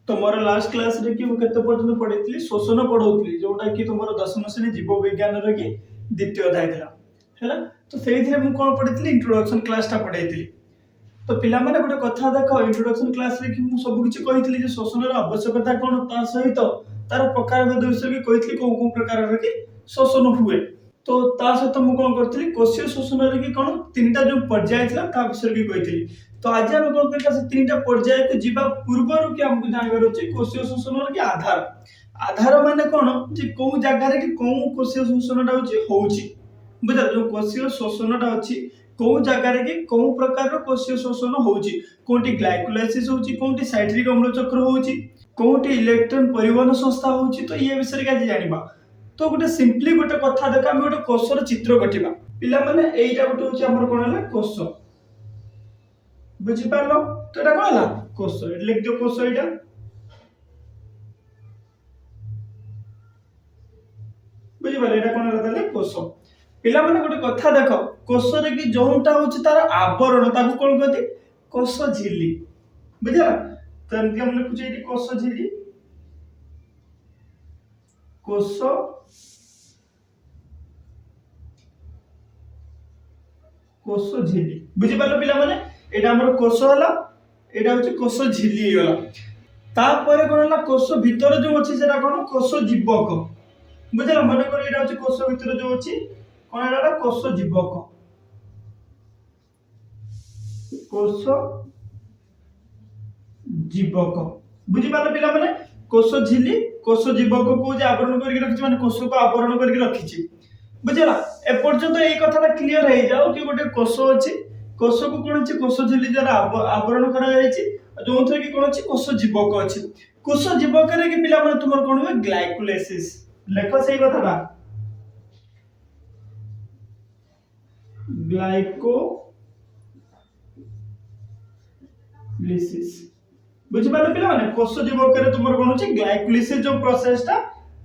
तो more last class रे कि मु केते पर्यंत पढैतली शोषण पढौतली जोटा कि तुमर 10वीं श्रेणी जीव विज्ञान रे कि द्वितीय अध्याय थिला हैला। तो सेइथिरे मु कोन पढैतली इंट्रोडक्शन क्लास टा पढैतली। तो पिला माने गोटे कथा देखो इंट्रोडक्शन क्लास रे कि मु सब किछि कहितली जे शोषण र आवश्यकता कोन ता सहित तार प्रकार भेद विषय भी कहितली को प्रकार रे कि शोषण हुए। तो ता सहित मु कोन करतली कोशीय शोषण रे कि कोन तीनटा जो पर्याय थिला ता विषय भी कहितली। तो आज हम कोन करका से तीनटा पर्याय को जीवा पूर्वरु कि हमकु जानबार अछि कोशीय शोषण रे कि आधार। आधार माने कोन जे को जगह रे कि को कोशीय शोषणटा होउची बुझा जो कोशीय शोषणटा अछि को जगह रे कि को प्रकार रो कोशीय शोषण होउची कोटी ग्लाइकोलाइसिस होउची कोटी साइट्रिक अम्ल चक्र होउची कोटी इलेक्ट्रॉन परिवहन संस्था होउची। तो ये विषय के आज जानिबा। तो गोटे सिंपली गोटे कथा देखा हम गोटे कोषर चित्र कटिबा पिला माने एइटा गोटे होची हमर कोन हला कोष बुझि पारलो। तो एटा कोन हला कोष एटा लिख दियो कोष एटा बुझि पारले एटा कोन हला ताले कोष। पिला माने गोटे कथा देखो कोष रे कि जोंटा होची तार आवरण ताकू कोन कहती कोष झिल्ली बुझला। तो एमति हम लिखुचे एटी कोष झिल्ली कोष कोष झिल्ली बुझि पारलो पिला माने एटा हमर कोष हला एटा होची कोष झिल्ली होला। तापर कोन हला कोष भीतर जो अछि सेटा कोन कोष जीवक बुझला। माने कर एटा होची कोष भीतर जो अछि कोन एटा कोष जीवक कोष जीवक बुझि पारलो पिला माने कोष झिल्ली कोष जीवक को जे आवरण करके रखिछ माने कोष को आवरण करके रखिछ बुझला। ए पर्यंत एई कथाटा क्लियर हे जाओ कि गोटे कोष अछि कोष को कोन अछि कोष झिल्ली जरा आवरण करा जायछि जो थे कि कोन अछि कोष जीवक अछि। कोष जीवक रे कि पिला माने तुमर कोन हुए ग्लाइकोलाइसिस लेखो सेई कथाटा ग्लाइकोलाइसिस बुझि पारलो पिला माने कोष जीवक रे तुमर कोन अछि ग्लाइकोलाइसिस जो प्रोसेस टा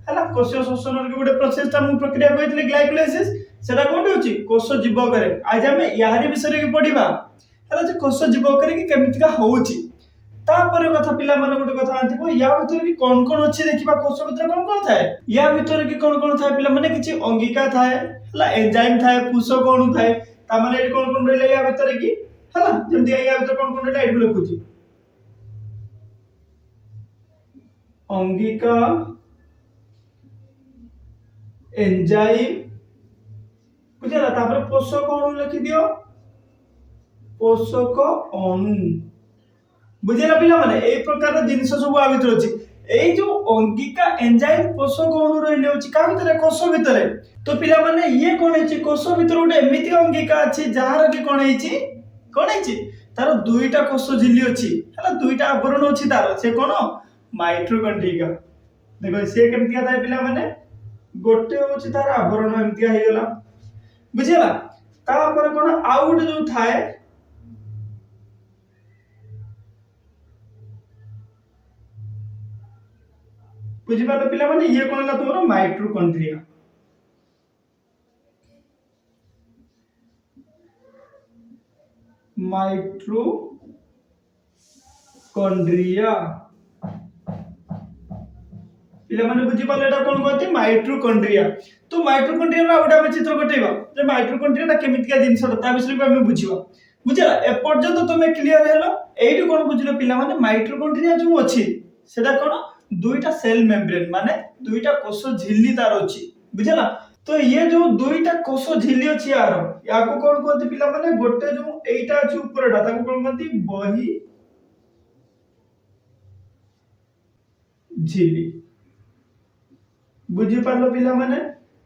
हला कोशीय शोषण रे गोटे प्रोसेस ता मु प्रक्रिया कहितले ग्लाइकोलाइसिस सेटा कोन होची कोष जीवक रे। आज हम यारी विषय रे पढिबा हला जे कोष जीवक रे कि केमितिका होउची। तापर कथा पिला माने गोटे कथा आंथिबो या भीतर कि कोन अछि देखिबा कोष भीतर कोन थाए या भीतर कि कोन थाए पिला माने किछि अंगिका थाए हला एंजाइम थाए पोषक अणु थाए ता माने एटी कोन रहले या भीतर कि हला जेमति या भीतर कोन रहले एटी लिखुची अंगिका एंजाइम बुझला। तापर पोषक अणु लिखि दियो पोषक अणु बुझला पिला माने एई प्रकार जिनिस सब आ भीतर अछि। एई जो अंगिका एंजाइम पोषक अणु रहले अछि का भीतर कोष भीतर। तो पिला माने ये कोन अछि कोष भीतर गोटे एमिति अंगिका अछि जहार कि कोन अछि तार दुईटा कोष झिल्ली अछि हला दुईटा आवरण अछि तार से कोन माइटोकॉन्ड्रिया देखो से केमतिया थाए पिला माने गोटे होची तार आवरण एमतिया हे गेला बुझिला। तापर कोन आउट जो थाए बुझि पालो पिला माने ये कोन ला तोरो माइटोकॉन्ड्रिया पिला माने बुझि पाले एटा कोन कहती माइटोकॉन्ड्रिया। तो माइटोकॉन्ड्रिया रा उडा में चित्र कटेबा जे माइटोकॉन्ड्रिया ता केमितिका जिंस ता विषय में हम बुझिबा बुझला। ए पर्यंत तुमे क्लियर हेलो एइटु कोन बुझिलो पिला माने माइटोकॉन्ड्रिया जो अछि सेटा कोन दुईटा सेल मेम्ब्रेन माने दुईटा कोष झिल्ली तार अछि बुझला। तो ये जो दुईटा कोष झिल्ली अछि यार याको कोन कहती पिला माने गोटे जो एइटा अछि ऊपरटा ताको कोन कहती बही झिल्ली बुझि पारलो पिला माने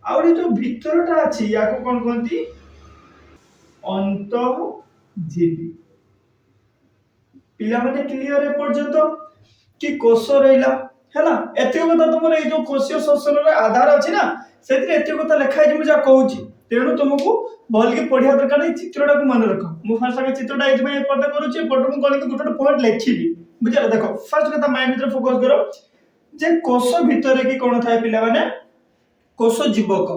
आउरी जो भीतरटा अछि याको कोन कहती अंत झिल्ली पिला माने क्लियर है पर्यंत कि कोष रहिला हैला। एते कथा तुमर ए जो कोशीय शोषण रे आधार अछि ना सेति एते कथा लिखा है जे मुजा कहूची तेनु तुमको भल के पढिया दरकार नै चित्रटा को मन रखो। मु फर्स्ट आगे चित्रटा एज में पढा करूची पढ मु गण के गुटे पॉइंट लिखिबी बुझला। देखो फर्स्ट कथा माइंड भीतर फोकस करो जे कोष भीतर कि कोन थाए पिला माने कोष जीवक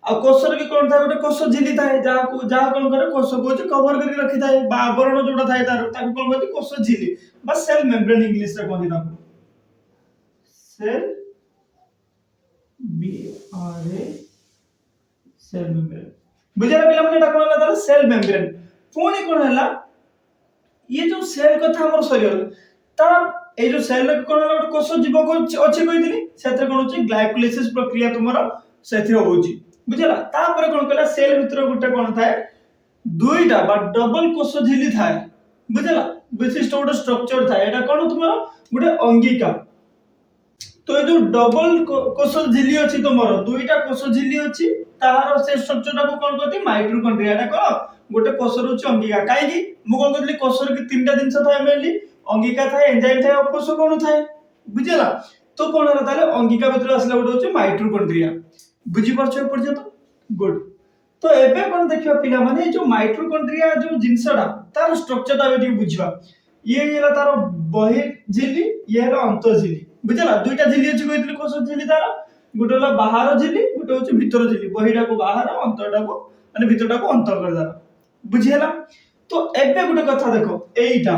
आ कोष रे कि कोन थाए गोटे कोष झिल्ली थाए जहा कोन करे कोष को कवर करके रखि थाए बा आवरण जोडा थाए तार ताको कोन कहती कोष झिल्ली बस सेल मेम्ब्रेन इंग्लिश रे कहती ताको cell B R A cell membrane बुझला पिला माने एटा कोन हला तार सेल मेम्ब्रेन पुणी कोन हला ये जो सेल कथा हमर सरियल ता ए जो सेल कोन हला कोष जीवक अछि कहितली सेत्र कोन होची ग्लाइकोलाइसिस प्रक्रिया तुमरो सेथिर होची बुझला ता पर कोन कला सेल भितर गुटे कोन थाए दुईटा बा डबल कोष झिली थाए बुझला विशिष्ट गोटे स्ट्रक्चर थाए एटा कोन तुमरो गुटे अंगिका तो ये जो डबल कोष झिली अछि तुमरो दुईटा कोष झिली अछि तार से स्ट्रक्चर को कोन कहती माइटोकॉन्ड्रिया एटा को गोटे कोष रहउछि अंगिका काई कि मु कोन कहली कोष रे तीनटा जिंस थाए मेनली अंगिका थाए एंजाइम थाए और कोष कोन थाए बुझला तो कोन हला ताले अंगिका भीतर आसला गोटे होछि माइटोकॉन्ड्रिया बुझी परछो पर्यंत गुड तो एबे कोन देखियो पिला माने जो माइटोकॉन्ड्रिया जो जिंसडा तार स्ट्रक्चर ता बेटी बुझवा ये हेला तार बहिर झिल्ली ये हेला अंतर झिल्ली बुझला दुईटा झिल्ली अछि कहितली कोष झिल्ली तार गोटे होला बाहर झिल्ली गोटे होछि भीतर झिल्ली बहिरा को बाहर अंतरटा को माने भीतरटा को अंतर कर दार बुझियला तो एबे गोटे कथा देखो एईटा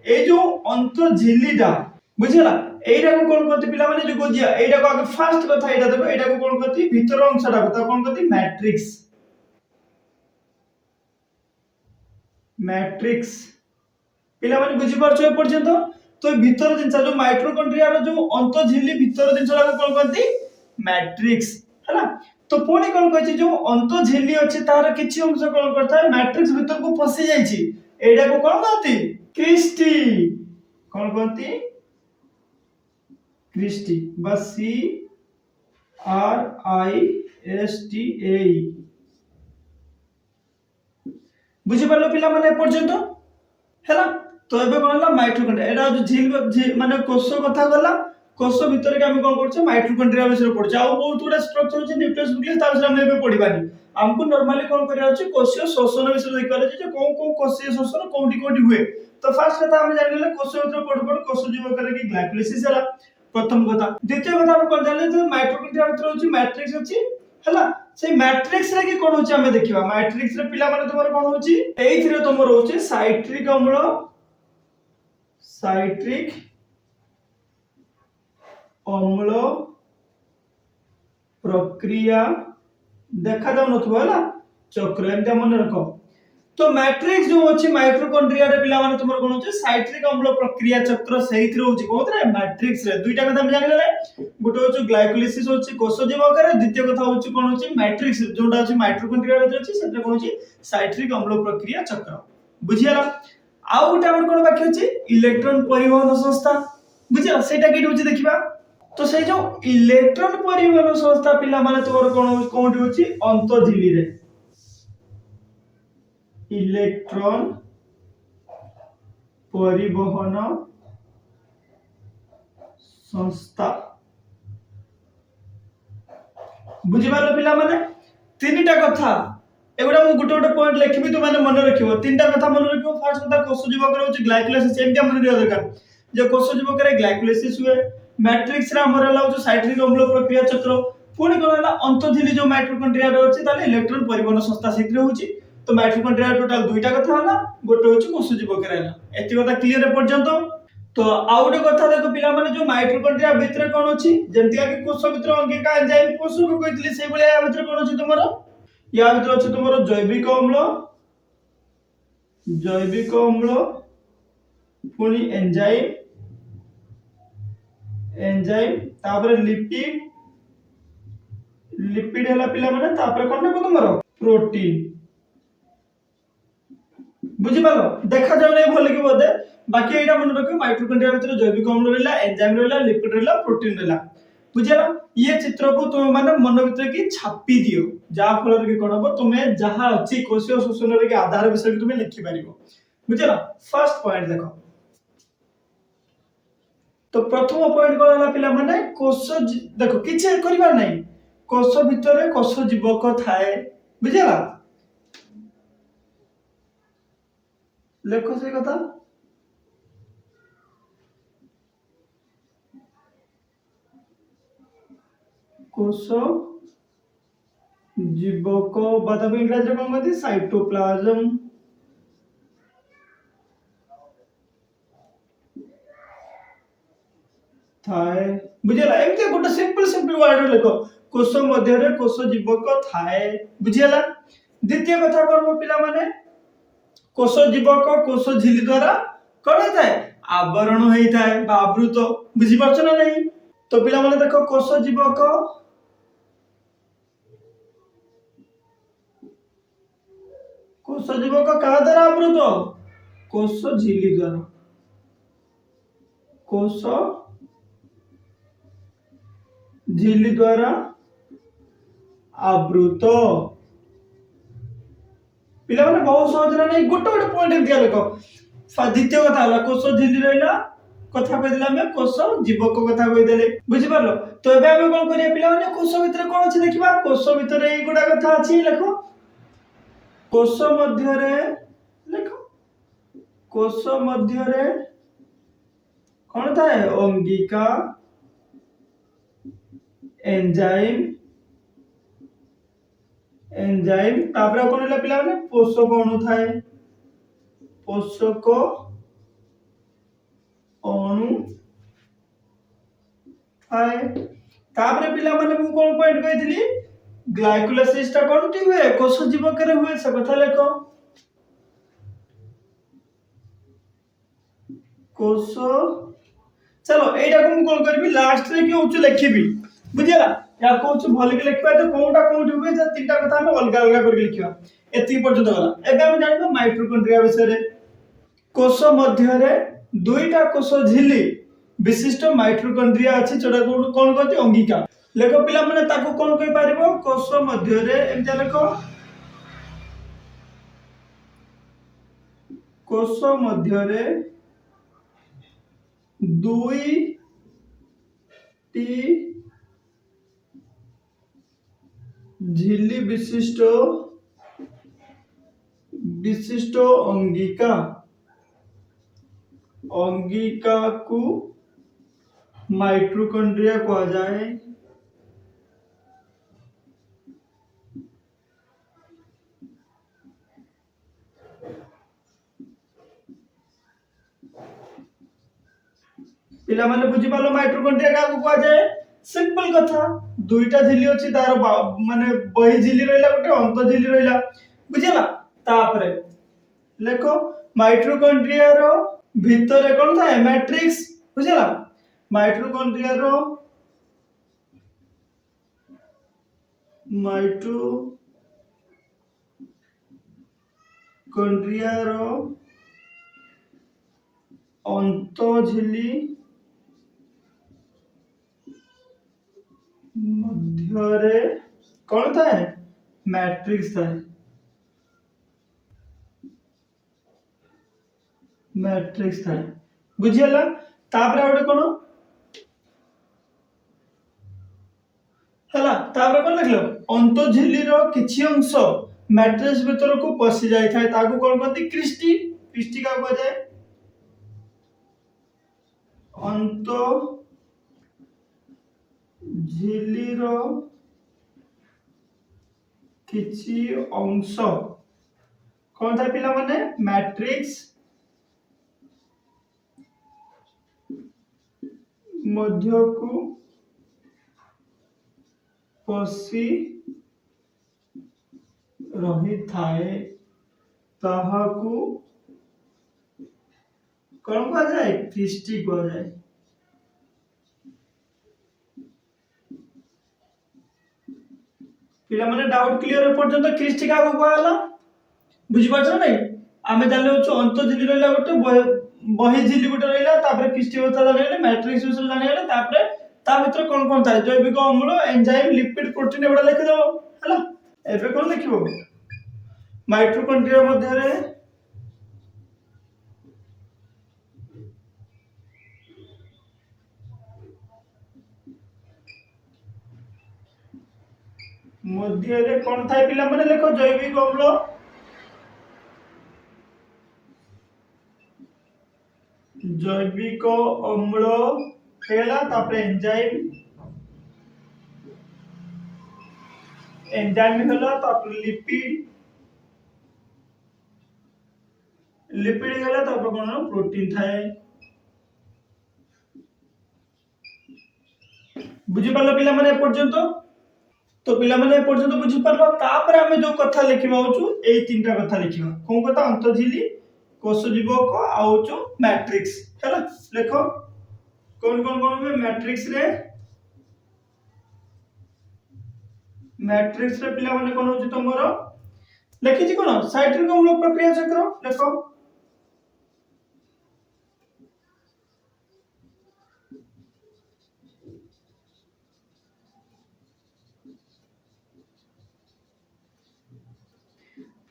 ए जो अंतर झिल्लीटा बुझियला एईटा को कोन कहती पिला माने जो गोजिया एईटा को आगे फास्ट कथा एईटा देखो एईटा को कोन कहती भीतर अंशटा को ता कोन कहती मैट्रिक्स मैट्रिक्स पिला माने बुझी परछो ए पर्यंत तो भीतर जिंस जो माइटोकॉन्ड्रिया रो जो अंतर झिल्ली भीतर जिंसडा को कोन कहती मैट्रिक्स हैला तो पुणी कोन कहछि जो अंतर झिल्ली अछि तार किछि अंश कोन करता है मैट्रिक्स भीतर को फसी जाइछि एडा को कोन कहती क्रिस्टी कोन कहती क्रिस्टी बस C R I S T A बुझि परलो पिला माने पर्यंत हैला तो एबे कोन हला माइटोकॉन्ड्रिया एडा जो झिल माने कोष कथा गला कोष भीतर के हम कोन करछे माइटोकॉन्ड्रिया विषय पढछ आ बहुत गुडा स्ट्रक्चर छै न्यूक्लियस न्यूक्लियस ता विषय हम एबे पढिबानी हमको नॉर्मली कोन करिया अछि कोषीय शोषण विषय देखिबार अछि जे कोन कोषीय शोषण कोठी कोठी हुए तो फर्स्ट कथा हम जानिले कोष भीतर पड कोष जीव करे कि ग्लाइकोलाइसिस हला प्रथम कथा द्वितीय कथा हम कोन जानले जे माइटोकॉन्ड्रिया भीतर होछि मैट्रिक्स अछि हला से मैट्रिक्स रे कि कोन होछि हम देखिबा मैट्रिक्स रे पिला माने तमर कोन होछि एइथिरे तमर होछि साइट्रिक अम्ल प्रक्रिया देखा जाउ नथबो हला चक्र एंटा मन रखो तो मैट्रिक्स जो होछि माइटोकॉन्ड्रिया रे पिला माने तमर कोन होछि साइट्रिक अम्ल प्रक्रिया चक्र सेहिथिरे होछि कोथरे मैट्रिक्स रे दुईटा कथा हम जानि लेले गुटे होछि ग्लाइकोलाइसिस होछि कोष जीवक रे द्वितीय कथा होछि कोन होछि मैट्रिक्स जोटा होछि माइटोकॉन्ड्रिया रे होछि सेटा कोन होछि साइट्रिक अम्ल प्रक्रिया चक्र बुझियला आउ गुटे हमर कोन बाकी अछि इलेक्ट्रॉन परिवहन संस्था बुझियला सेटा केडी होछि देखिबा तो से जो इलेक्ट्रॉन परिवहन संस्था पिला माने तोर कोन होछि अंतर झिल्ली रे इलेक्ट्रॉन परिवहन संस्था बुझिबालो पिला माने तीनटा कथा एगुडा मु गुटे गुटे पॉइंट लिखबी तो माने मन रखिबो तीनटा कथा मन रखिबो फर्स्ट कथा कोष जीवक रे होछि ग्लाइकोलाइसिस एंटा मन रियो दरकार जे कोष जीवक रे ग्लाइकोलाइसिस हुए मैट्रिक्स रे हमर हला होछि साइट्रिक अम्ल प्रक्रिया चक्र पुणी कोन हला अंतर झिल्ली जो माइटोकॉन्ड्रिया रे होछि ताले इलेक्ट्रॉन परिवहन संस्था सेतिर होछि तो माइटोकॉन्ड्रिया टोटल दुईटा कथा हला गोटे होछि कोष जीवक रे हला एति कथा क्लियर है पर्यंत तो आउ गोटे कथा देखो पिला माने जो माइटोकॉन्ड्रिया भीतर कोन अछि जेंति कि कोष भीतर अंगिका एंजाइम कोष को कहितली सेहि बले या भीतर कोन अछि तुमरो या भीतर अछि तुमरो जैविक अम्ल पुणी एंजाइम तापर लिपिड हला पिला माने तापर कोन ने तुमरो प्रोटीन बुझि पालो देखा जाउ नै भल कि बोदे बाकी एटा मन रखियो माइटोकॉन्ड्रिया भीतर जैविक अम्ल रहला एंजाइम रहला लिपिड रहला प्रोटीन रहला बुझिला ये चित्र को तुम माने मन भीतर की छापी दियो जा फल रे कोन हो तुमे जहा अछि कोषीय शोषण रे के आधार विषय तुमे लिखि पारिबो बुझिला फर्स्ट पॉइंट देखो तो प्रथम पॉइंट कोन हला पिला माने कोष देखो किछ करिबा नै कोष भीतर कोष जीवक थाए बुझिला लेखो से कथा कोष जीवक बादा इंग्रजी कोन कहते साइटोप्लाज्म थाए बुझिला एमते गोटे सिंपल वर्ड लिखो कोष मध्य रे कोष जीवक थाए बुझिला। द्वितीय कथा करबो पिला माने कोष जीवक कोष झिल्ली द्वारा कण थाए आवरण होई थाए बा आवृत बुझि परछ ना नहीं। तो पिला माने देखो कोष जीवक का द्वारा आवृत कोष झिल्ली द्वारा कोष झिल्ली द्वारा आवृत पिला माने बहुत सहज ना नहीं गोटे गोटे पॉइंट दिया देखो। द्वितीय कथा होला कोष झिल्ली रहिला कथा कहि दिला हम कोष जीवक कथा कहि देले बुझि पारलो। तो एबे हम कोन करिया पिला माने कोष भितर कोन अछि देखिबा कोष भितर एई गुडा कथा अछि लेखो कोष मध्य रे लेखो कोष मध्य रे कोन थाए अंगिका एंजाइम तापर कोन होला पिला माने पोषक अणु थाए पोषक अणु थाए तापर पिला माने मु कोन पॉइंट कहितली ग्लाइकोलाइसिस ता कोनटी हुए कोष जीवक रे हुए से कथा लेखो कोष चलो एटा को मु कोन करबी लास्ट रे कि होछ लिखिबी बुझिला या कोछ भल के लिखबा तो कोनटा कोनटी हुए जे तीनटा कथा हम अलग अलग कर लिखिबा एति पर्यंत गला। एबे हम जानिबा माइटोकॉन्ड्रिया विषय रे कोष मध्य रे दुईटा कोष झिल्ली विशिष्ट माइटोकॉन्ड्रिया अछि जोटा कोन कहति अंगिका लेखो पिला माने ताको कोन कहि पारिबो कोष मध्य रे एमजा लेखो कोष मध्य रे दुई टी झिल्ली विशिष्ट अंगिका को माइटोकॉन्ड्रिया कहा जाए। पिला माने बुझि पालो माइटोकॉन्ड्रिया का को कहा जाए सिंपल कथा दुईटा झिल्ली अछि तार माने बही झिल्ली रहला गोटे अंत झिल्ली रहला बुझिला। तापरे लेखो माइटोकॉन्ड्रिया रो भीतर कोन था मैट्रिक्स बुझिला माइटोकॉन्ड्रिया रो अंत झिल्ली मध्य रे कोन था मैट्रिक्स था बुझिला। तापरे आउटे कोन हला तापरे कोन लिखलो अंत झिल्ली रो किछि अंश मैट्रिक्स भीतर को पसि जाय थाए ताको कोन कहती क्रिस्टी का कह जाय अंत झिल्ली रो किछि अंश कोन था पिला माने मैट्रिक्स मध्य को पसी रही थाए ताहाकू कौन कहा जाए क्रिस्टी कहा जाए। पिला माने डाउट क्लियर पर्यंत क्रिस्टी का को कहला बुझि पाछो नै आमे जाने होछ अंत झिल्ली रहला गोटे बही झिल्ली गोटे रहला तापर क्रिस्टी होता जाने मैट्रिक्स विषय जाने तापर ता भीतर कोन था जैविक अम्ल एंजाइम लिपिड प्रोटीन एबडा लिखि दो हला। एबे कोन लिखिबो माइटोकॉन्ड्रिया मध्य रे कोन थाए पिला माने लेखो जैविक अम्ल हेला तापर एंजाइम होला तापर लिपिड होला तापर कोन प्रोटीन थाए बुझी पारलो पिला माने ए पर्यंत तो पिला माने ए पर्यंत बुझी पारलो तापर आमे जो कथा लिखिबा होचु एई तीनटा कथा लिखिबा कोन कथा अंतर्झिली कोष जीवक आउ जो मैट्रिक्स हैला देखो कौन कौन कौन हुए मैट्रिक्स रे पिला माने कोन होची तमरो लिखि छी कोन साइट्रिक अम्ल प्रक्रिया चक्र देखो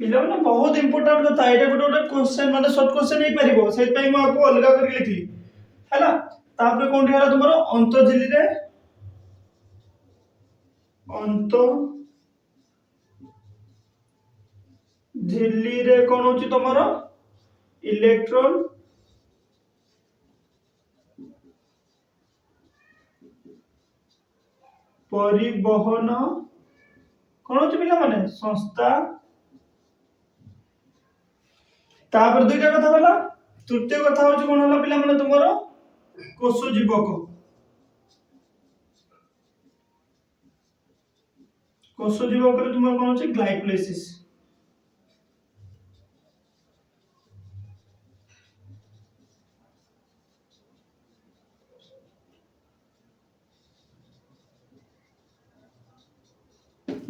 पिला माने बहुत इंपोर्टेंट कथा एटा गोटे क्वेश्चन माने शॉर्ट क्वेश्चन नहीं परिबो सेत पई म आपको अलगा करके लिखली हैला तापर कोन हला तुमरो अंतर्झिली रे अंत झिल्ली रे कोन होची तमरो इलेक्ट्रॉन परिवहन कोन होची पिला माने संस्था तापर दुईटा कथा गला तृतीय कथा होची कोन हला पिला माने तुमरो कोष जीवक रे तुमरो कोन होची ग्लाइकोलाइसिस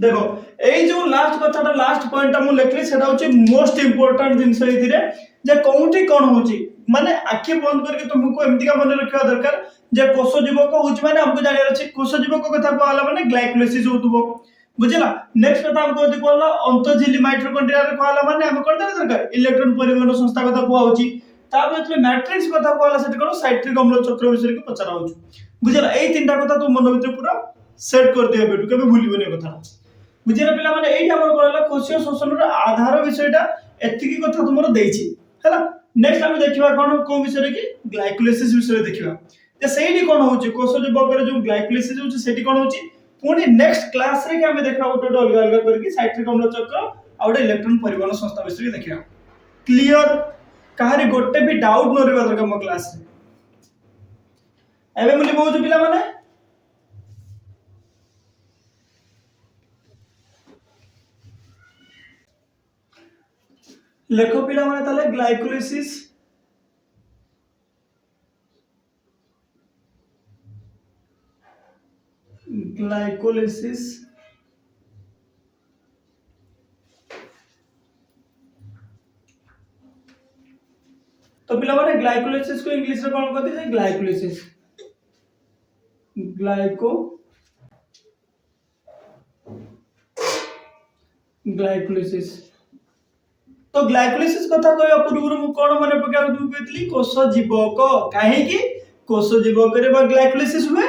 देखो एई जो लास्ट कथाटा लास्ट पॉइंटटा मु लेखली सेटा होची मोस्ट इंपोर्टेंट जिंस एथिरे जे कोउठी कोन होची माने आखि बंद करके तुमको एमती का मन रखिया दरकार जे कोष जीवक होची माने हमको जानियार अछि कोष जीवक कथा कहला माने ग्लाइकोलाइसिस होतबो बुझिला नेक्स्ट कथा हमको यदि कहला अंतर्झिली माइटोकॉन्ड्रिया रे कहला माने हम कोन दरकार इलेक्ट्रॉन परिवहन संस्था कथा कहवा होची तापर जे मैट्रिक्स कथा कहला सेट कोन साइट्रिक अम्ल चक्र विषय के पचरा होची बुझिला एई तीनटा कथा तुम मन भीतर पूरा सेट कर दियो बेटू केबे भूलिबोनी कथा बुझिला पिला माने एई हमर कहला कोषीय शोषण रे आधार विषयटा एतिकी कथा तुमरो देइछि हैला नेक्स्ट हम देखिबा कोन को विषय की ग्लाइकोलाइसिस विषय देखिबा जे सेही कोन होची कोष जीवक रे जो ग्लाइकोलाइसिस होची सेठी कोन होची पुणी नेक्स्ट क्लास रे के हम देखा गोटे अलग अलग करके साइट्रिक अम्ल चक्र और इलेक्ट्रॉन परिवहन संस्था विषय देखिबा क्लियर कहारी गोटे भी डाउट न रहबा दरकार मो क्लास रे एबे मुली बहुत पिला माने लेखो पिला माने ताले ग्लाइकोलाइसिस तो पिला माने ग्लाइकोलाइसिस को इंग्लिश रे कोन कहते हैं ग्लाइकोलाइसिस तो ग्लाइकोलाइसिस कथा कहया पूर्व मु कोन माने पका दु कहतली कोष जीवक काहे की कोष जीवक रे बा ग्लाइकोलाइसिस हुए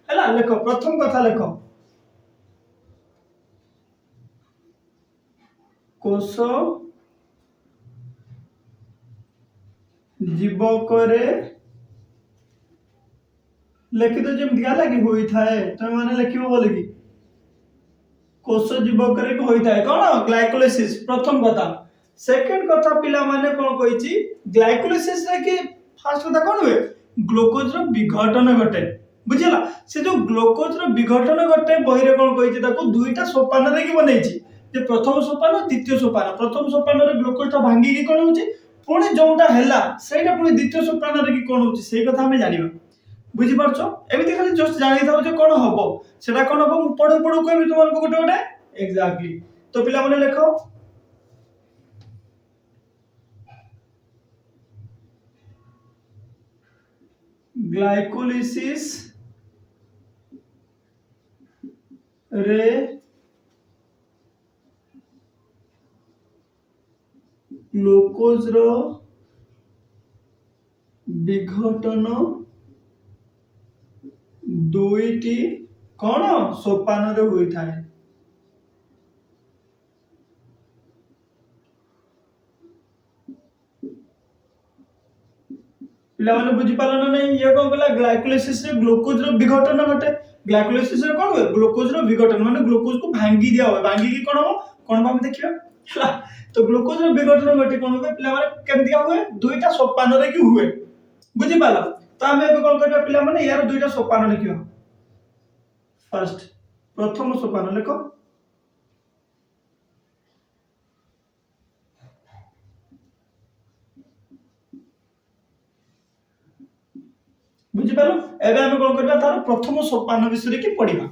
हला देखो प्रथम कथा देखो कोष जीवक रे लिखि तो जेम दिया लागी होई थाए तो माने लिखिबो बोले की कोष जीवक रे होई थाए कोन ग्लाइकोलाइसिस प्रथम कथा सेकंड कथा पिला माने कोन कहिची ग्लाइकोलाइसिस रे की फर्स्ट कथा कोन हुए ग्लूकोज रो विघटन घटे बुझिला से जो ग्लूकोज रो विघटन घटे बही रे कोन कहिची ताको दुईटा सोपान रे की बनेची जे प्रथम सोपान द्वितीय सोपान प्रथम सोपान रे ग्लूकोज ता भांगी की कोन होची पुणी जोटा हैला सेटा पुणी द्वितीय सोपान रे की कोन होची सेई कथा हमें जानिबा बुझि परछो एमिति खाली जस्ट जानि थाओ जे कोन हबो सेटा कोन हबो मु पढो पढो कहबी तुमन को गोटे गोटे एग्जैक्टली तो पिला माने लेखो ग्लाइकोलाइसिस रे ग्लूकोज रो विघटन दुईटी कौन सोपान रे होई थाए पिला माने बुझी पालन नै ये कोन कहला ग्लाइकोलाइसिस रे ग्लूकोज रो विघटन घटे ग्लाइकोलाइसिस रे कोन हुए ग्लूकोज रो विघटन माने ग्लूकोज को भांगी दिया होय भांगी की कोन हो कोन भाम देखियो हला तो ग्लूकोज रो विघटन घटे कोन हुए पिला माने केमतिया हुए दुईटा सोपान रे की हुए बुझी पाला तो हमें कोन करबा पिला माने यार दुईटा सोपान लिखियो फर्स्ट प्रथम सोपान लेख बुझिपार एबे आमे कोन करबा तार प्रथम सोपान विषय की पढ़िबा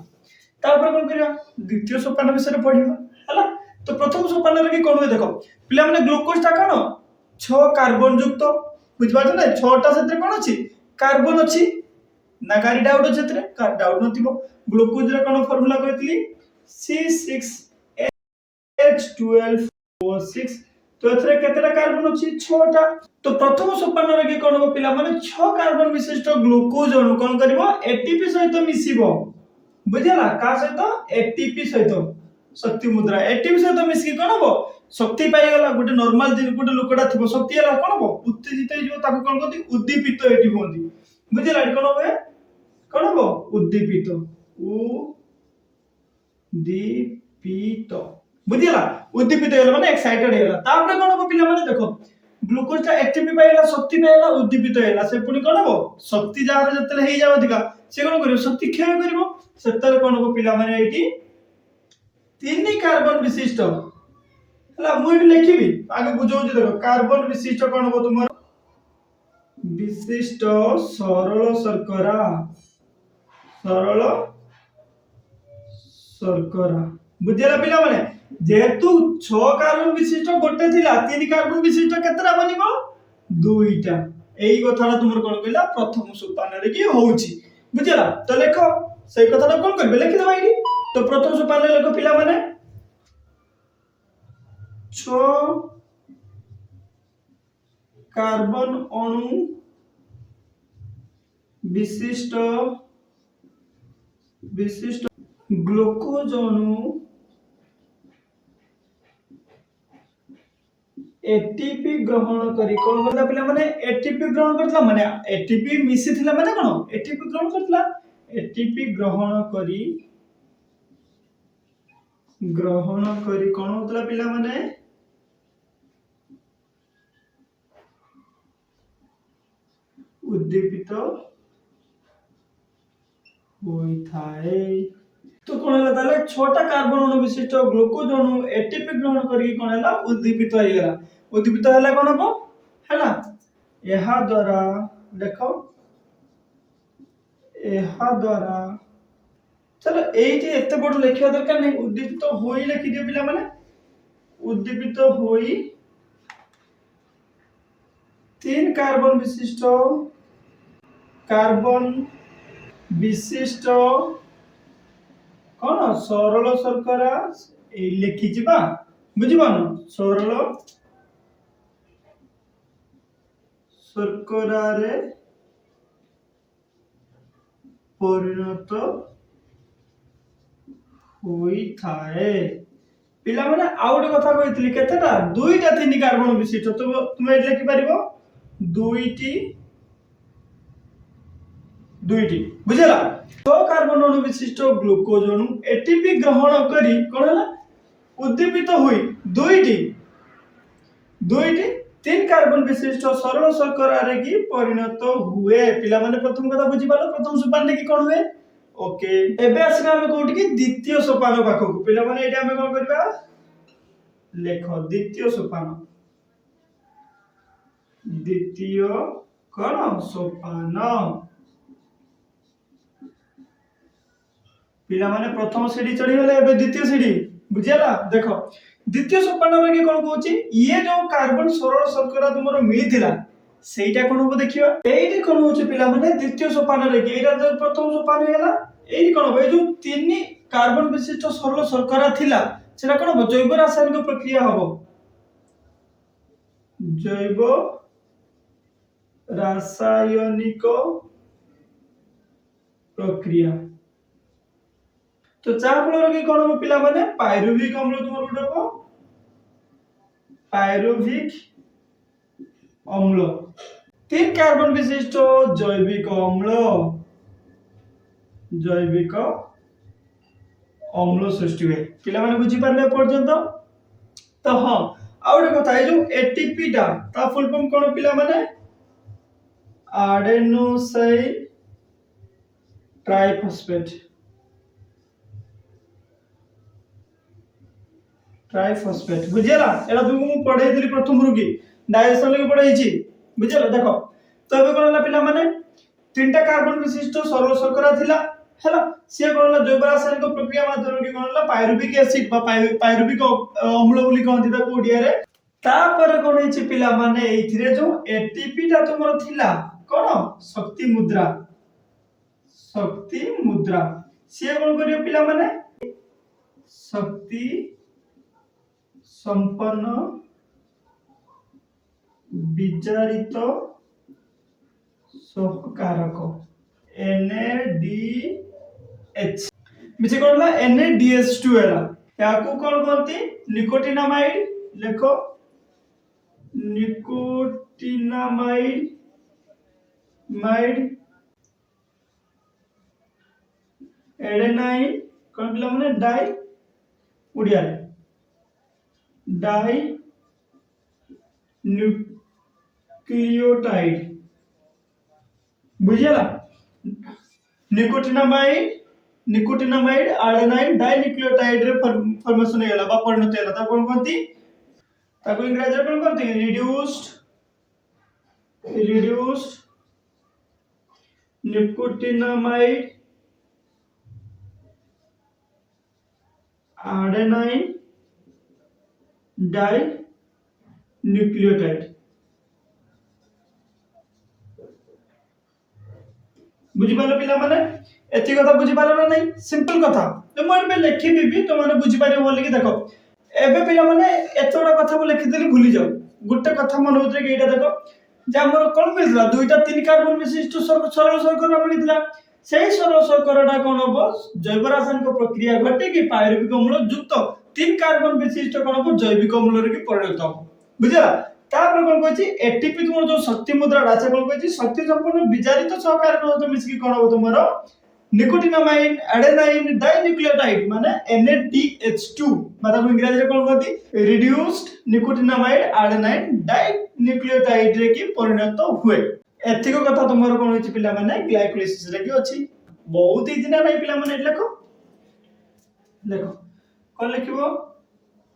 तापर कोन करबा द्वितीय सोपान विषय पढ़िबा हला तो प्रथम सोपान रे की कोन होय देखो पिला माने ग्लूकोज ता कोन 6 कार्बन युक्त बुझिपार ना 6 टा सेते कोन अछि कार्बन अछि ना गाड़ी डाउट अछि सेते का डाउट नथिबो ग्लूकोज रे कोन फार्मूला कहतली C6H12O6 तो एथरे केतेटा कार्बन अछि 6 टा तो प्रथम सोपान रे की कोन हो पिला माने 6 कार्बन विशिष्ट ग्लूकोज अणु कोन करबो एटीपी सहित मिसिबो बुझिला का सहित एटीपी सहित शक्ति मुद्रा एटीपी सहित मिसकी कोन हो शक्ति पाई गला गोटे नॉर्मल दिन गोटे लोकडा थिबो शक्ति हला कोन हो उत्तेजित हो जिवो ताको कोन कहती उद्दीपित एटी होंदी बुझिला कोन होए कोन हो उद्दीपित उद्दीपित बुझिला उद्दीपित होला माने एक्साइटेड होला तापरे कोन हो पिला माने देखो ग्लूकोज ता एटीपी पाइला शक्ति पाइला उद्दीपित होला से पुनी कोन हो शक्ति जार जतले हेई जाव अधिका से कोन करियो शक्ति क्षय करिवो सेतले कोन हो पिला माने एटी तीन कार्बन विशिष्ट हला मुई भी लिखिबी आगे बुझौ जे देखो कार्बन विशिष्ट कोन हो तुमर विशिष्ट सरल शर्करा बुझिला पिला माने जेहेतु 6 कार्बन विशिष्ट गोटे थिला 3 कार्बन विशिष्ट केतरा बनिबो दुईटा एई कथाला तुमर कोन कहला प्रथम सोपान रे की होउची बुझिला तो लेखो सेई कथाटा कोन करबे लिखि दबा इडी तो प्रथम सोपान रे लेखो पिला माने 6 कार्बन अणु विशिष्ट ग्लूकोज अणु एटीपी ग्रहण करी कोन करला पिला माने एटीपी ग्रहण करतला माने एटीपी मिसी थिला माने कोन एटीपी ग्रहण करतला एटीपी ग्रहण करी कोन होतला पिला माने उद्दीपित होई थाए तो कोन हला ताले छोटा कार्बन अणु विशिष्ट ग्लूकोज अणु एटीपी ग्रहण करी कोन हला उद्दीपित होई गेला उद्दीपित हला कोन हो हला एहा द्वारा देखो एहा द्वारा चलो एई जे एते बड़ लिखिया दरकार नै उद्दीपित होई लिखि दियो पिला माने उद्दीपित होई 3 कार्बन विशिष्ट कोन सरल शर्करा ए लिखि जिबा बुझिबन सरल शर्करा रे परिणत होई थाए पिला माने आउट कथा कहितली केतेटा दुईटा 3 कार्बन विशिष्ट तो तुम एट लिखि परिबो दुईटी बुझला 6 कार्बन अणु विशिष्ट ग्लूकोज अणु एटीपी ग्रहण करी कोन हला उद्दीपित होई दुईटी 3 कार्बन विशिष्ट सरल शर्करा रे की परिणत हुए पिला माने प्रथम कथा बुझि पालो प्रथम सोपान रे की कोन हुए ओके एबे आसना हम कोठी की द्वितीय सोपान पाखो पिला माने एटा हम कोन करबा लेखो द्वितीय सोपान पिला माने प्रथम सीढ़ी चढ़ी गले एबे द्वितीय सीढ़ी बुझियाला देखो द्वितीय सोपान रे की कोन कहूची ये जो कार्बन सरल शर्करा तुमरो मिलिथिला सेईटा कोन हो देखिबा एईटी कोन होची पिला माने द्वितीय सोपान रे की एटा जो प्रथम सोपान हेला एई कोन हो जो 3 कार्बन विशिष्ट सरल शर्करा थिला सेटा कोन हो जैव रासायनिक प्रक्रिया हबो जैव रासायनिक प्रक्रिया तो चाह फल की कोन हो पिला माने पायरुविक अम्ल तुमर गुटे को पायरुविक अम्ल 3 कार्बन विशिष्ट जैविक अम्ल सृष्टि हुए पिला माने बुझी पारले पर्यंत तो हां आउटे कथा ए जो एटीपी टा ता फुल फॉर्म कोन पिला माने एडेनोसिन ट्राइफॉस्फेट ट्राइफॉस्फेट बुझिला एटा तुमको मु पढाई प्रथम रुकी डाइजेशन लगे पढाई बुझिला देखो तो ଏବେ कोन होला पिला माने तीनटा कार्बन विशिष्ट सरल शर्करा थिला हैला से कोन होला जैव रासायनिक प्रक्रिया माध्यम रे कोन होला पायरुविक एसिड बा पायरुविक अम्ल बोली कहନ୍ତି ताको ओडिया रे तापर कोन हिची पिला माने एथिरे जो एटीपी ता तुमरो थिला कोन शक्ति मुद्रा से कोन करियो पिला माने शक्ति संपन्न विचारित सहकारक NADH मिছে कोन होला NADH2 एला याकू कोन कहते निकोटिनामाइड लेखो निकोटिनामाइड एडेनाइन कोन पिला माने डाई उडिया डाई न्यूक्लियोटाइड बुझिला निकोटिनामाइड एडेनाइन डाई न्यूक्लियोटाइड रे फॉर्मेशन हेला बा परिणत हेला ता कोन कहती ताको इंग्लिश रे कोन कहती reduced nicotinamide adenine dinucleotide बुझी पालो पिला माने एति कथा बुझी पालो ना नहीं सिंपल कथा तो मोर पे लिखि भी तो माने बुझी पारे बोली कि देखो एबे पिला माने एतोडा कथा बो लिखि देली भूली जाओ गुटे कथा मन होतरे कि एटा देखो जे हमर कोन मिलला दुईटा तीन कार्बन विशिष्ट सरल शर्करा मिलला सेही सरल शर्कराटा कोन हो जैव रासायनिक प्रक्रिया घटे कि पायरुविक अम्ल युक्त तीन कार्बन विशिष्ट कोन हो जैविक अम्ल रे कि परिणत हो बुझला तापर कोन कहछि एटीपी तुमर जो शक्ति मुद्रा राचा कोन कहछि शक्ति संपन्न विचारित सहकारक तो मिसकी कोन हो तुमर निकोटिनामाइड एडेनाइन डाइन्यूक्लियोटाइड माने NADH2 मतलब इंग्लिश रे कोन कहति रिड्यूस्ड निकोटिनामाइड एडेनाइन डाइन्यूक्लियोटाइड रे कि परिणत हुए एथिको कथा तुमर कोन होछि पिला माने ग्लाइकोलाइसिस रे कि अछि बहुत इजी ना नहीं पिला माने देखो देखो कोन लिखिबो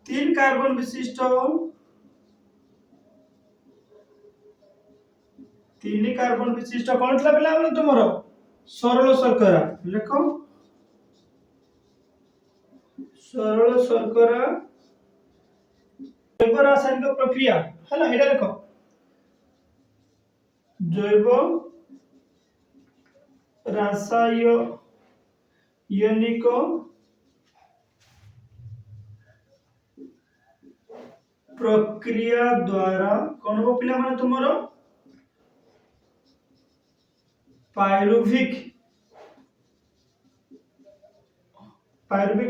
तीन कार्बन विशिष्ट तीन कार्बन विशिष्ट कोन थला पिला माने तुमर सरल शर्करा लिखो सरल शर्करा जैव रासायनिक प्रक्रिया हैला एटा लिखो जैव रासायनिक प्रक्रिया द्वारा कोन हो पिला माने तुमरो पायरुविक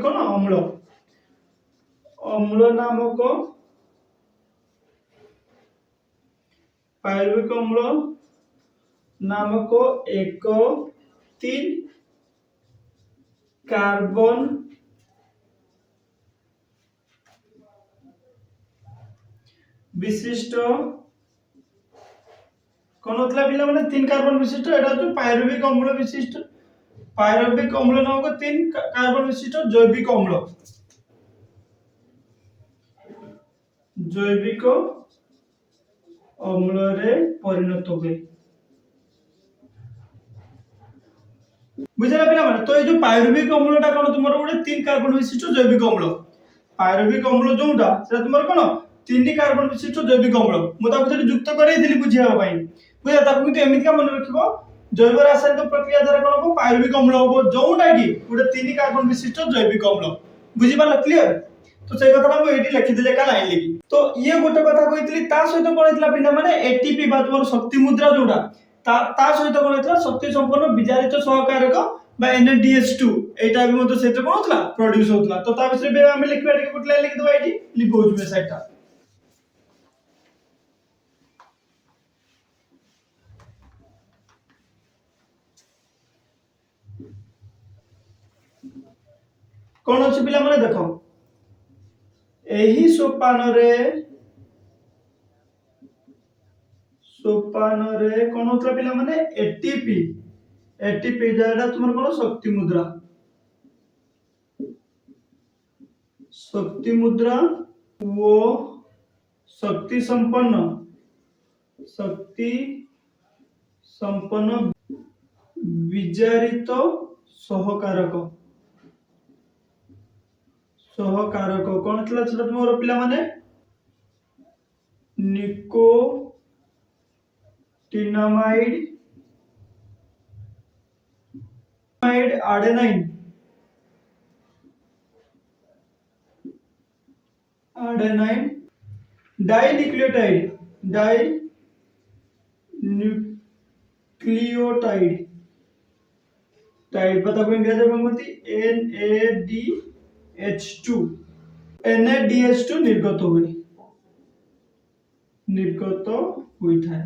कोन अम्ल नामक पायरुविक अम्ल नामक एक तीन कार्बन विशिष्ट कोन होतला पिला माने तीन कार्बन विशिष्ट एटा जो पायरुविक अम्ल विशिष्ट पायरुविक अम्ल नामक तीन कार्बन विशिष्ट जैविक अम्ल रे परिणत हुए बुझला पिला माने तो ये जो पायरुविक अम्लटा कोन तुमरो गोटे तीन कार्बन विशिष्ट जैविक अम्ल पायरुविक अम्ल जोटा सेटा तुमरो कोन तीन कार्बन विशिष्ट जैविक अम्ल मु ताको सेठी युक्त करैथिली बुझिया पई बुझा ताको किंतु एमिति का मन रखिबो जैव रासायनिक प्रक्रिया द्वारा कोन हो पायरुविक अम्ल हो जोटा कि गोटे तीन कार्बन विशिष्ट जैविक अम्ल बुझि पाला क्लियर तो से कथा मु एठी लिखि देले का लाइन लिखि तो ये गोटे कथा कहितली ता सहित कोन हितला पिला माने एटीपी बा तुमर शक्ति मुद्रा जोटा ता सहित कोन हितला शक्ति संपन्न विचारित सहकारक बा NADH2 एटा भी मतो सेते कोन होतला प्रोड्यूस होतला तो ता विषय बे हम लिखबा टिके गुट लाइन लिखि दबा एठी लिखो जुमे साइडटा कोन अछि पिला माने देखो एही सोपान रे कोन होतला पिला माने एटीपी जेटा तुमर कोन शक्ति मुद्रा शक्ति मुद्रा वो शक्ति संपन्न विजारित सहकारक कौन थिला छोट मोर पिला माने निकोटिनामाइड आडेनाइन डाइन्यूक्लियोटाइड बता को इंग्रजी में बोलती NADH2 निर्गत हुई था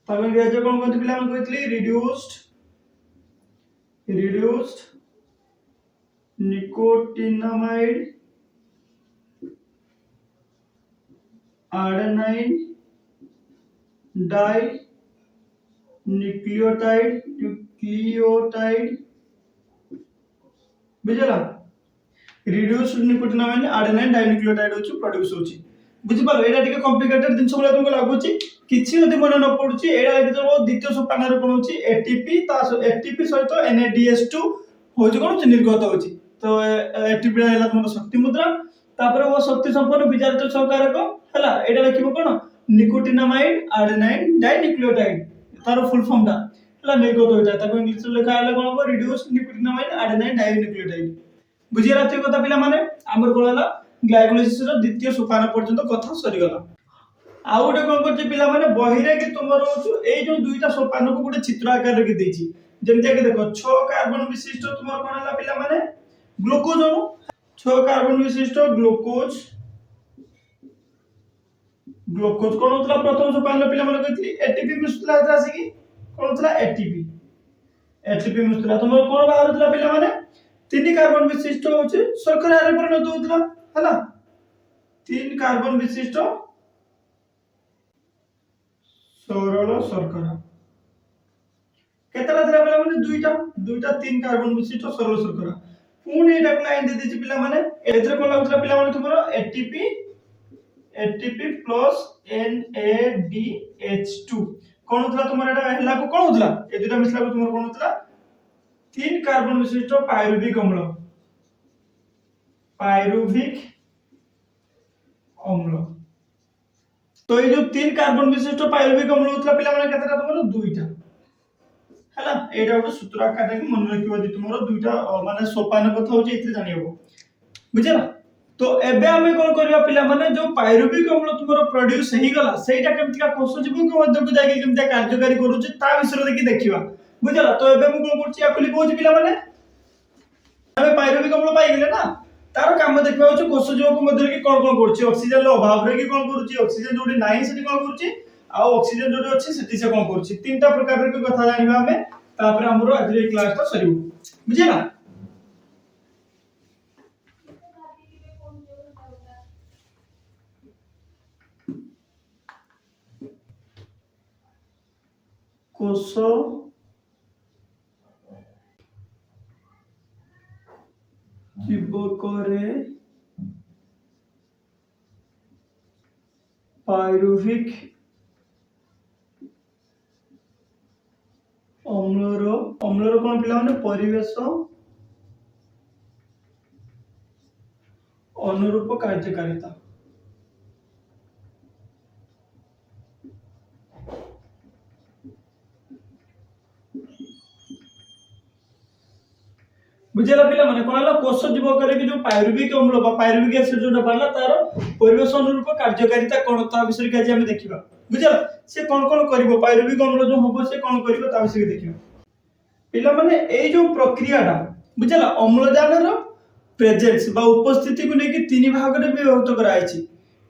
ताको इंग्रजी कोन कोन पिला मन कहतली रिड्यूस्ड निकोटिनामाइड आडेनाइन डाई न्यूक्लियोटाइड बुझला रिड्यूस्ड निकोटिनामाइड आडेनाइन डाई न्यूक्लियोटाइड होची प्रोड्यूस होची बुझि पालो एटा टिके कॉम्प्लिकेटेड दिन सबले तुमको लागुची किछि यदि मन न पडुची एटा लागि तो द्वितीय सोपान रे कोन होची एटीपी सहित NADH2 होची कोन निर्गत होची तो एटीपी हैला तुम शक्ति मुद्रा तापर वो शक्ति संपन्न विजारित सहकारक हैला एटा लिखिबो कोन निकोटिनामाइड आडेनाइन डाई न्यूक्लियोटाइड तार फुल फॉर्म ता हैला निर्गत होता ताको इंग्लिश रे लिखा हैला कोन हो रिड्यूस्ड निकोटिनामाइड आडेनाइन डाई न्यूक्लियोटाइड बुझि राती कथा पिला माने हमर कोन हैला ग्लाइकोलाइसिस रो द्वितीय सोपान पर्यंत कथा सरी गला आ गोटे कोन करछि पिला माने बहिरे कि तुमरो ए जो दुईटा सोपान को गोटे चित्र आकार रे देछि जेमति कि देखो 6 कार्बन विशिष्ट तुमर कोन हैला पिला माने ग्लूकोज 6 कार्बन विशिष्ट ग्लूकोज कोन होतला प्रथम सोपान पिला माने कहथि एटीपी मिसुतला राशि की कोन होतला एटीपी मिसुतला तुमर कोन बाहर होतला पिला माने 3 कार्बन विशिष्ट होचे शर्करा रे परिणत होतला हैला 3 कार्बन विशिष्ट सरल शर्करा केतला थिला पिला माने दुईटा 3 कार्बन विशिष्ट सरल शर्करा पुणी एटा लाइन दे दिछि पिला माने एथरे कोन लागुतला पिला माने तुमरो एटीपी प्लस NADH2 कोन होतला तुमर एटा हला को कोन होतला ए दुटा मिसला को तुमर कोन होतला 3 कार्बन विशिष्ट पायरुविक अम्ल तो ये जो 3 कार्बन विशिष्ट पायरुविक अम्ल होतला पिला माने केतरा तुमरो दुईटा हैला एटा गोटे सूत्र आकार रे मन रखिबो जे तुमरो दुईटा माने सोपान कथा होची इथे जानिबो बुझला तो एबे हमें कोन करबा पिला माने जो पायरुविक अम्ल तुमरो प्रोड्यूस हेई गला सेटा केमतिका कोष जीव को मध्य को जाके केमतिया कार्यकारी करूची ता विषय देखि देखिबा बुझला तो एबे मु कोन करची आकली बोझ पिला माने हमें पायरुविक अम्ल पाई गेले ना तार काम देखबा होची कोष जीव को मध्य के कोन कोन करची ऑक्सीजन लो अभाव रे कि कोन करची ऑक्सीजन जोडी नाही सेठी कोन करची आ ऑक्सीजन जोडी अछि सेठी से कोन करची तीनटा प्रकार रे कथा जानिबा हमें तापर हमरो आज रे क्लास ता सरिबो बुझिला कोष जीवक रे पायरुविक अम्लर कोन पिला माने परिवेश अनुरूप कार्यकारिता बुझेला पिला माने कोन हला कोष जीव करे कि जो पायरुविक अम्ल बा पायरुविक एसिड जोटा बाला तार परिवेश अनुरूप कार्यकारिता कोन ता विषय के आज हम देखिबा बुझेला से कोन कोन करबो पायरुविक अम्ल जो होबो से कोन करबो ता विषय देखिबा पिला माने ए जो प्रक्रियाटा बुझेला अम्लजान रो प्रेजेंस बा उपस्थिति को लेके तीन भाग रे विभक्त कराइछि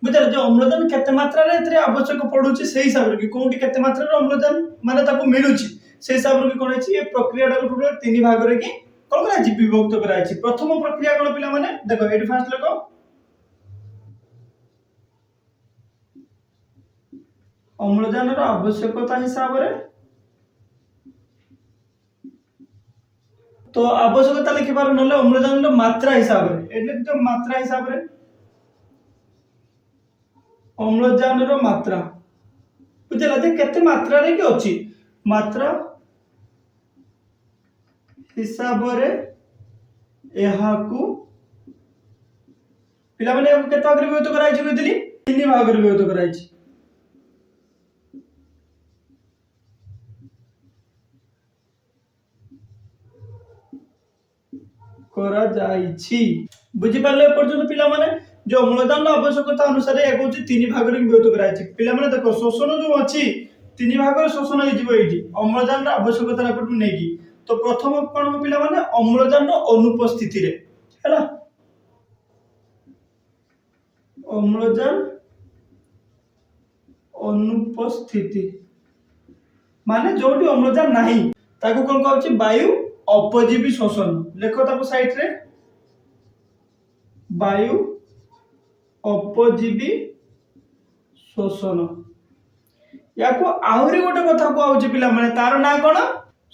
बुझेला जो अम्लजान केते मात्रा रे एतरे आवश्यक पडुछि सेही हिसाब रे कि कोंटी केते मात्रा रे अम्लजान माने ताको मिलुछि सेही हिसाब रे कोन अछि ए प्रक्रियाटा को टोटल तीन भाग रे कि कोन कराइछि विभक्त कराइछि प्रथम प्रक्रिया कोन पिला माने देखो एडी फास्ट लगो अम्लजान रो आवश्यकता हिसाब रे तो आवश्यकता लिखिपार नले अम्लजान मात्रा हिसाब रे एटले तो मात्रा हिसाब रे अम्लजान मात्रा बुझला जे केते मात्रा रे कि अछि मात्रा हिसाब रे एहाकू पिला माने केते भाग रे विभक्त कराई छी कहतली तीन भाग रे विभक्त कराई छी करा जाईछि बुझि पाले पर्यंत पिला माने जो अम्लजान आवश्यकता अनुसार एक होची तीन भाग रे विभक्त कराई छी पिला माने देखो शोषण जो अछि तीन भाग रे शोषण हे जिवो एठी अम्लजान आवश्यकता रपटु नेकी तो प्रथम कोन पिला माने अम्लजान अनुपस्थिति रे हैला अम्लजान अनुपस्थिति माने जोटी अम्लजान नाही ताको कोन कहउची वायु अपजीवी शोषण लेखो ताको साइड रे वायु अपजीवी शोषण याको आहुरी गोटे कथा को आउची पिला माने तार ना कोन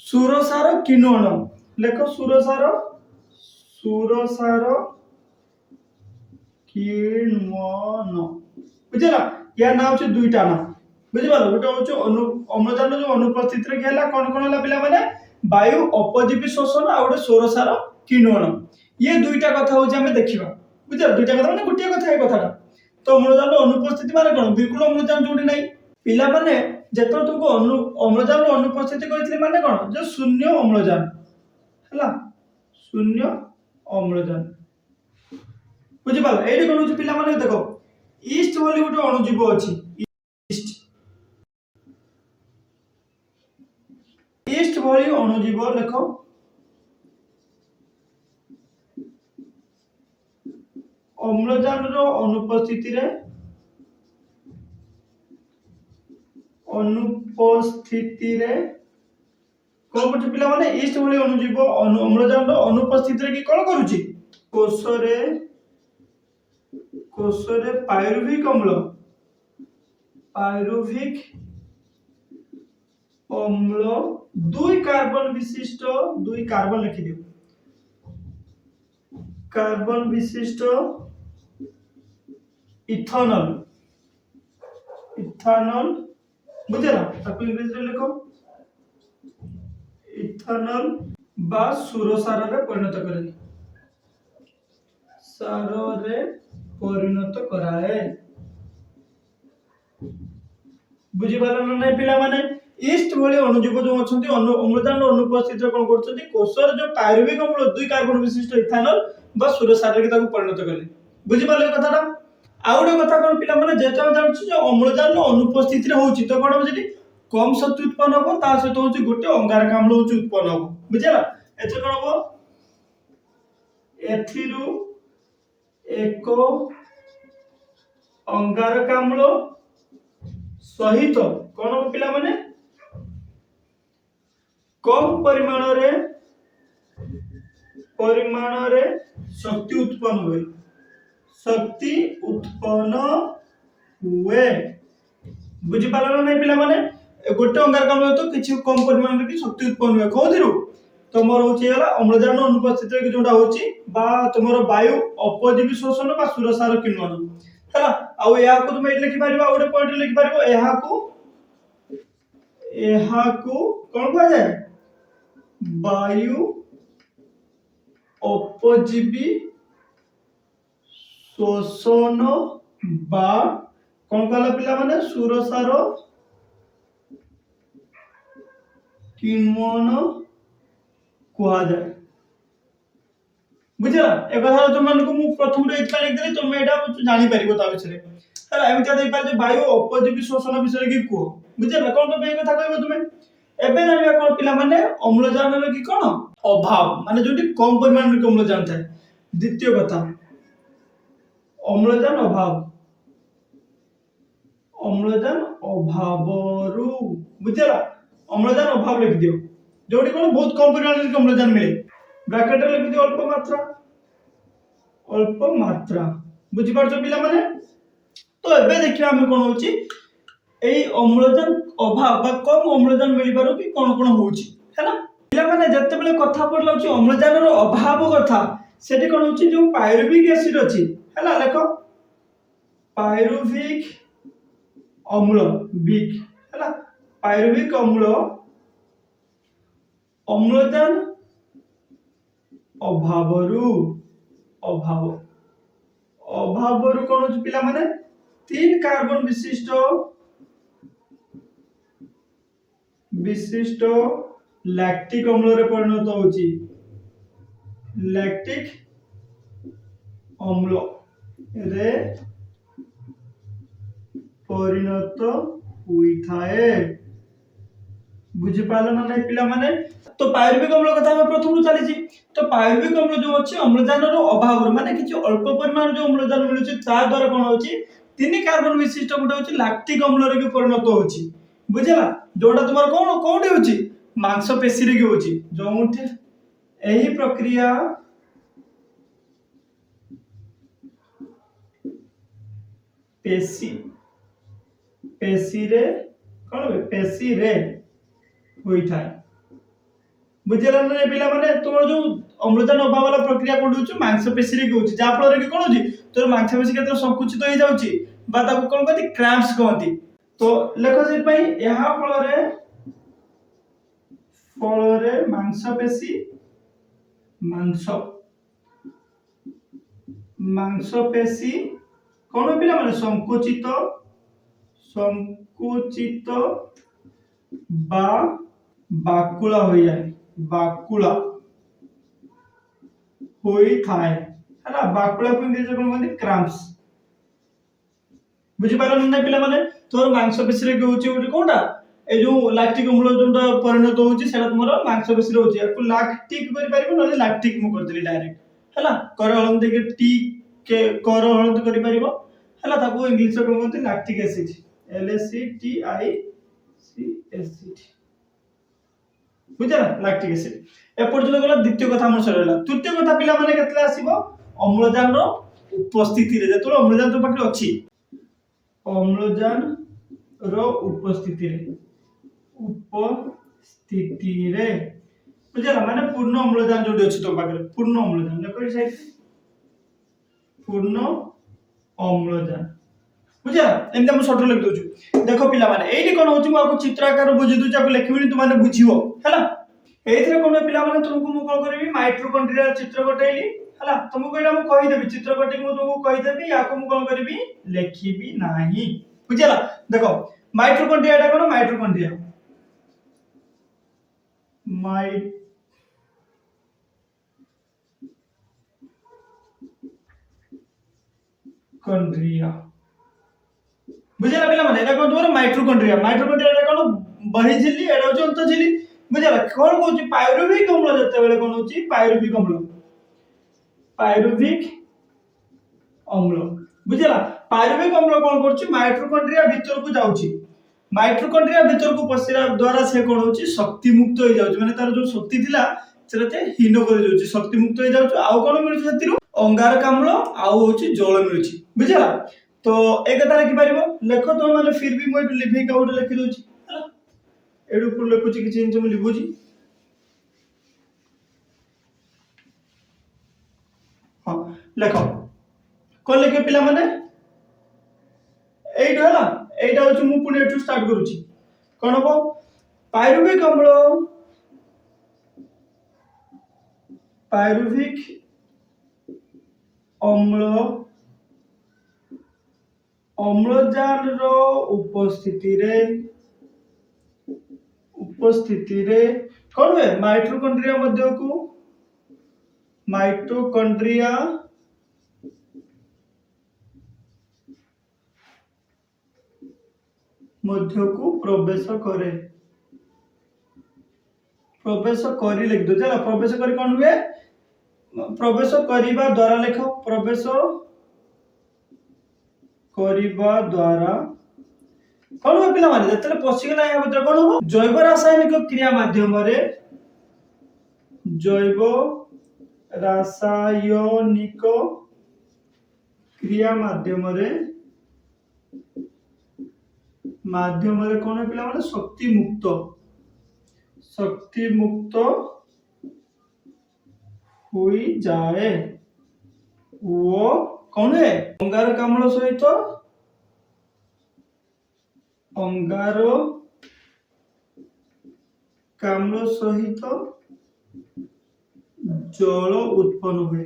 सुरसार किण्वन लेखो सुरसार किण्वन बुझला या ना होची दुईटा ना बुझिपालो गोटे होची अम्लजान जो अनुपस्थित रे गेला कोन कोन हला पिला माने वायु अपजीवी शोषण आ गोटे सोरसार किण्वन ये दुईटा कथा होची हमें देखिबा बुझला दुईटा कथा माने गोटे कथा ए कथाटा तो अम्लजान अनुपस्थिति माने कोन बिल्कुल अम्लजान जोडी नाही पिला माने जेतो तुमको अम्लजान अनुपस्थिति कहितले माने कोन जो शून्य अम्लजान हला शून्य अम्लजान बुझिपालो एडी कोन होची पिला माने देखो ईस्ट बोली गोटे अणुजीव अछि ईस्ट भली अणुजीव लेखो अम्लजान रो अनुपस्थिति रे कोन करछ पिला माने ईस्ट भली अणुजीव अम्लजान रो अनुपस्थिति रे की कोन करूची कोशरे पायरुविक अम्ल दुई कार्बन लिखि दियो कार्बन विशिष्ट इथानल बुझला ताको इंग्लिश रे लिखो इथानल बा सुरसार रे परिणत करे सार रे परिणत कराए बुझी पालन नै पिला माने ईस्ट भली अणुजीव जो अछंती अम्लजान अनुपस्थित रे कोन करछंती कोशर जो पायरुविक अम्ल दुई कार्बन विशिष्ट इथानल बा सुरसार रे ताको परिणत करे बुझी पाले कथाटा आउडे कथा कोन पिला माने जेटा जानछु जे अम्लजान अनुपस्थित रे होची तो कोन जेटी कम शक्ति उत्पन्न हो ता सहित होची गोटे अंगारक अम्ल होची उत्पन्न हो बुझला एते कोन हो एथिरु एको अंगारक अम्ल सहित कोन पिला माने कम परिमाण रे शक्ति उत्पन्न हुए बुझी पालन नै पिला माने गोटे अंगारक अम्ल तो किछि कम परिमाण रे शक्ति उत्पन्न हुए कोथिरु तमर होची हला अम्लजान अनुपस्थित रे जोडा होची बा तमर वायु अपजीवी शोषण बा सुरसार किण्वन हला आ या को तुम लिखि पारिबा ओडे पॉइंट लिखि पारिबो एहाकू कोन कहै जाय वायु अपजीवी शोषण बा कोन कहला पिला माने सुरसार किण्वन कुआ जाय बुझला ए कथा तुम मन को मु प्रथम रे इतना लिख देली तुम एटा जानि परिबो ता विषय हला एमिता देई पार जे वायु अपजीवी शोषण विषय की को बुझला कोन तो बे कथा कहबो तुमे एबे जानिबा कोन पिला माने अम्लजान रे की कोन अभाव माने जोटी कम परिमाण रे अम्लजान थाए द्वितीय कथा अम्लजान अभावरु बुझला अम्लजान अभाव लिख दियो जोटी कोन बहुत कम परिमाण रे अम्लजान मिले ब्रैकेट रे लिख दियो अल्प मात्रा बुझि पारछो पिला माने तो एबे देखिया हम कोन होची एई अम्लजान अभाव बा कम अम्लजान मिली पारो कि कोन कोन होची हैना पिला ପିଲାମାନେ ଯେତେବେଳେ କଥା ପଡିଲା ହଉଛି ଅମ୍ଳଜାନର ଅଭାବ କଥା, ସେଠି କଣ ହଉଛି ଯୋଉ ପାଇରୁଭିକ ଏସିଡ ଅଛି ହେଲା, ଲେଖ ପାଇରୁଭିକ ଅମ୍ଳ ବିକ୍ ହେଲା, ପାଇରୁଭିକ ଅମ୍ଳ ଅମ୍ଳଜାନ ଅଭାବରୁ ଅଭାବରୁ କଣ ହଉଛି ପିଲାମାନେ 3 କାର୍ବନ ବିଶିଷ୍ଟ लैक्टिक अम्ल रे परिणत होची, लैक्टिक अम्ल रे परिणत हुई थाए। बुझी पालो ना नहीं पिला माने? तो पायरुविक अम्ल कथा हम प्रथम चली छी। तो पायरुविक अम्ल जो अछि अम्लजान रो अभाव रो माने किछि अल्प परिमाण जो अम्लजान मिलुछि ता द्वारा कोन होछि 3 कार्बन विशिष्ट गुटे होछि लैक्टिक अम्ल रे परिणत होछि। बुझिला? जोडा तुम्हार कोन कोंडी होछि मांसपेशी रे होछि, जोंठे एही प्रक्रिया पेशी रे कोन बे पेशी रे होई थाए। बुझिला ना पिला माने तुमर जो अम्लजान अभाव वाला प्रक्रिया कोन होछि मांसपेशी रे होछि, जा फल रे कोन होछि तोर मांसपेशी केते संकुचित होई जाउछि बा ताको कोन कहति क्रैम्प्स कहति। तो लेखो से पई यहा फल रे मांसपेशी मांसपेशी कोन पिला माने संकुचित बा बाकुला होई जाय, बाकुला होई थाए हैला। बाकुला को इंग्लिश कोन कहते क्रैम्प्स। बुझि पारल नै पिला माने तोर मांसपेशी रे होछि ओटे कोनटा ए जो लैक्टिक अम्ल जोटा परिणत होछि सेटा तुमरो मांसपेशी रे होछि, याकु लैक्टिक करि परिबो नले लैक्टिक मु कर देली डायरेक्ट हैला। कर हलन देके टी के कर हलन करि परिबो हैला, ताको इंग्लिश कोन कहते लैक्टिक एसिड, LACTIC। बुझला लैक्टिक एसिड। ए पर्यंत गला द्वितीय कथा हमर सरला। तृतीय कथा पिला माने केतला आसीबो अम्लजान रो उपस्थिति रे, जेतलो अम्लजान तो पाखरे अछि अम्लजान रो उपस्थिति रे बुझला माने पूर्ण अम्लजान जोडी अछि तो पाखरे पूर्ण अम्लजान देखो साइड पूर्ण अम्लजान। बुझला एमते हम शॉर्ट लिख दोछु। देखो पिला माने एठी कोन होछि मु आपको चित्र आकार बुझि दोछु, आपको लिखबिनी तुम माने बुझियो हैला। एथिरे कोन पिला माने तुमको मु कोन करबी माइटोकॉन्ड्रिया चित्र कटैली हैला, तुमको एटा मु कहि देबी चित्र कटि मु तुमको कहि देबी, याको मु कोन करबी लिखिबी नाही। बुझला देखो माइटोकॉन्ड्रिया एटा कोन माइटोकॉन्ड्रिया बुझला पिला माने एटा कोन तोर माइटोकॉन्ड्रिया एटा कोन बही झिल्ली एटा होछ अंत झिल्ली। बुझला कोन कहूची पायरुविक अम्ल जते बेले कोन होची पायरुविक अम्ल। बुझला पायरुविक अम्ल कोन करची माइटोकॉन्ड्रिया भीतर को जाउची, माइटोकॉन्ड्रिया भीतर को पसिरा द्वारा से कोन होची शक्ति मुक्त हो जाउची, माने तार जो शक्ति थिला सेते हीन कर जाउची, शक्ति मुक्त हो जाउची। आउ कोन मिलुची सेतिरु अंगारकाम्ल आउ होची जल मिलुची। बुझला तो एक कथा लिखि परिबो लेखो तो माने फिर भी मु लिखि का उडे लिखि दोची हैला, एडु पर लिखुची कि जिंस मु लिखुची हां लेखो कोन लिखे पिला माने एइड हैला, एइटा होची मु पुनी एटू स्टार्ट करूची कोन हो पायरुविक अम्ल अम्लजान रो उपस्थिति रे कोन वे माइटोकॉन्ड्रिया मध्य को प्रवेश करी लिख दो चला। प्रवेश करी कोन हुए प्रवेश करिबा द्वारा लेखो प्रवेश करिबा द्वारा कोन हो पिला माने जतले पसी गेला या भीतर कोन हो जैव रासायनिक क्रिया माध्यम रे कोन पिला माने शक्ति मुक्त हुई जाए वो कौन है? अंगारकाम्ल सहित अंगारकाम्ल सहित जल उत्पन्न हुए।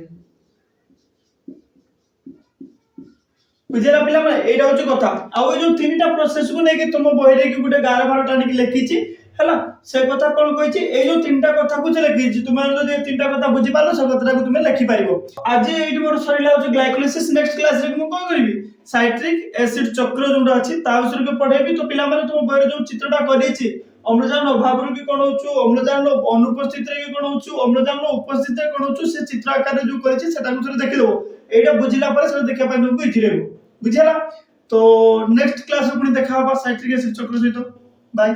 बुझेला पिला माने एटा होची कथा। आ ओ जो तीनटा प्रोसेस को नेकी तुम बही रे कि गुटे 11 12टा नेकी लिखिची हैला से कथा कोन कहिची ए जो तीनटा कथा को जे लिखिची तुमे जे तीनटा कथा बुझी पालो से कथा को तुमे लिखि पारिबो। आज एटी मोर सरिला होची ग्लाइकोलाइसिस। नेक्स्ट क्लास रे मु कोन करबी साइट्रिक एसिड चक्र जोंडा अछि ता विषय के पढेबी। तो पिला माने तुम बही रे जो चित्रटा करिची अम्लजान अभाव रे कि कोन होचु अम्लजान अनुपस्थित रे कि कोन होचु अम्लजान उपस्थित रे कोन होचु से चित्र आकार रे जो करिची सेटा को देखि देबो। एटा बुझिला पर से देखा पाइ को इजी रहबो। बुझिला। तो नेक्स्ट क्लास में पुणी देखा होगा साइट्रिक एसिड चक्र सहित। बाय।